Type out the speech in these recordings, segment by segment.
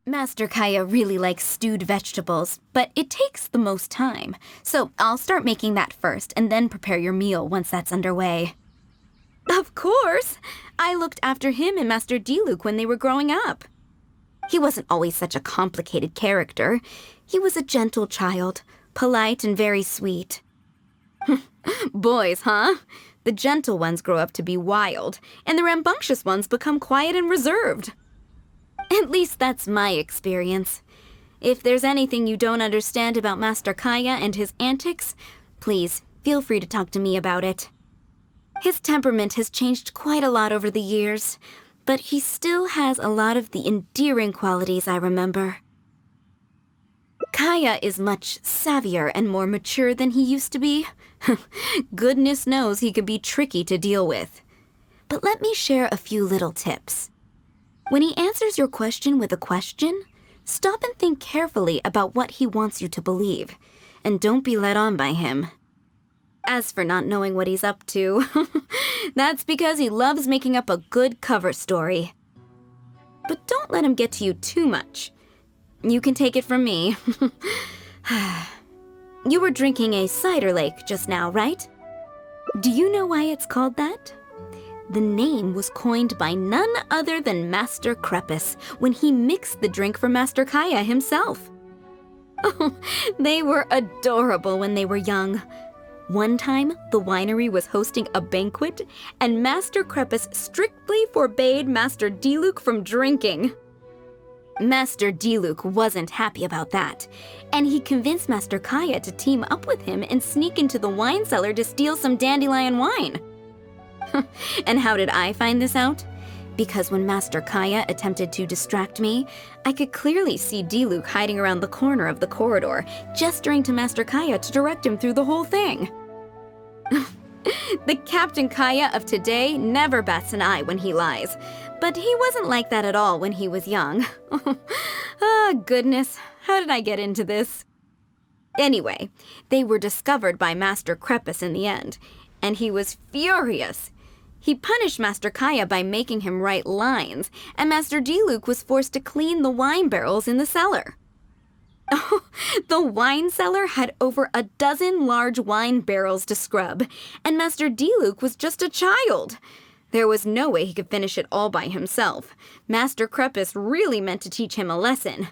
Master Kaeya really likes stewed vegetables, but it takes the most time. So I'll start making that first and then prepare your meal once that's underway. Of course! I looked after him and Master Diluc when they were growing up. He wasn't always such a complicated character. He was a gentle child, polite and very sweet. Boys, huh? The gentle ones grow up to be wild, and the rambunctious ones become quiet and reserved. At least that's my experience. If there's anything you don't understand about Master Kaeya and his antics, please feel free to talk to me about it. His temperament has changed quite a lot over the years, but he still has a lot of the endearing qualities I remember. Kaeya is much savvier and more mature than he used to be. Goodness knows he could be tricky to deal with. But let me share a few little tips. When he answers your question with a question, stop and think carefully about what he wants you to believe, and don't be led on by him. As for not knowing what he's up to, that's because he loves making up a good cover story. But don't let him get to you too much. You can take it from me. You were drinking a cider lake just now, right? Do you know why it's called that? The name was coined by none other than Master Crepus when he mixed the drink for Master Kaeya himself. Oh, they were adorable when they were young. One time, the winery was hosting a banquet, and Master Crepus strictly forbade Master Diluc from drinking. Master Diluc wasn't happy about that, and he convinced Master Kaeya to team up with him and sneak into the wine cellar to steal some dandelion wine. And how did I find this out? Because when Master Kaeya attempted to distract me, I could clearly see Diluc hiding around the corner of the corridor, gesturing to Master Kaeya to direct him through the whole thing. The Captain Kaeya of today never bats an eye when he lies, but he wasn't like that at all when he was young. Oh, goodness, how did I get into this? Anyway, they were discovered by Master Crepus in the end, and he was furious. He punished Master Kaeya by making him write lines, and Master Diluc was forced to clean the wine barrels in the cellar. Oh, the wine cellar had over a dozen large wine barrels to scrub, and Master Diluc was just a child. There was no way he could finish it all by himself. Master Crepus really meant to teach him a lesson.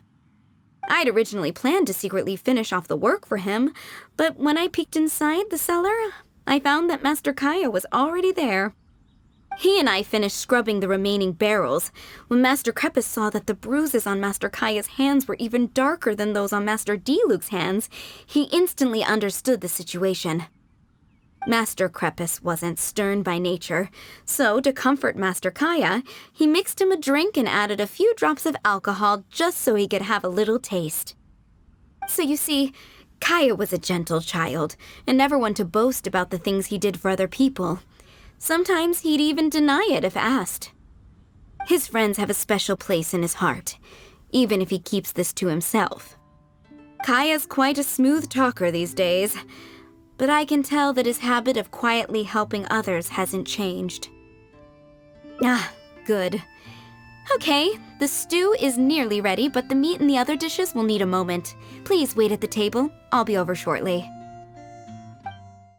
I'd originally planned to secretly finish off the work for him, but when I peeked inside the cellar, I found that Master Kaeya was already there. He and I finished scrubbing the remaining barrels when Master Crepus saw that the bruises on Master Kaeya's hands were even darker than those on Master Diluc's hands. He instantly understood the situation. Master Crepus wasn't stern by nature, so to comfort Master Kaeya, he mixed him a drink and added a few drops of alcohol just so he could have a little taste. So you see, Kaeya was a gentle child and never one to boast about the things he did for other people. Sometimes he'd even deny it if asked. His friends have a special place in his heart, even if he keeps this to himself. Kaeya's quite a smooth talker these days, but I can tell that his habit of quietly helping others hasn't changed. Ah, good. Okay, the stew is nearly ready, but the meat and the other dishes will need a moment. Please wait at the table. I'll be over shortly.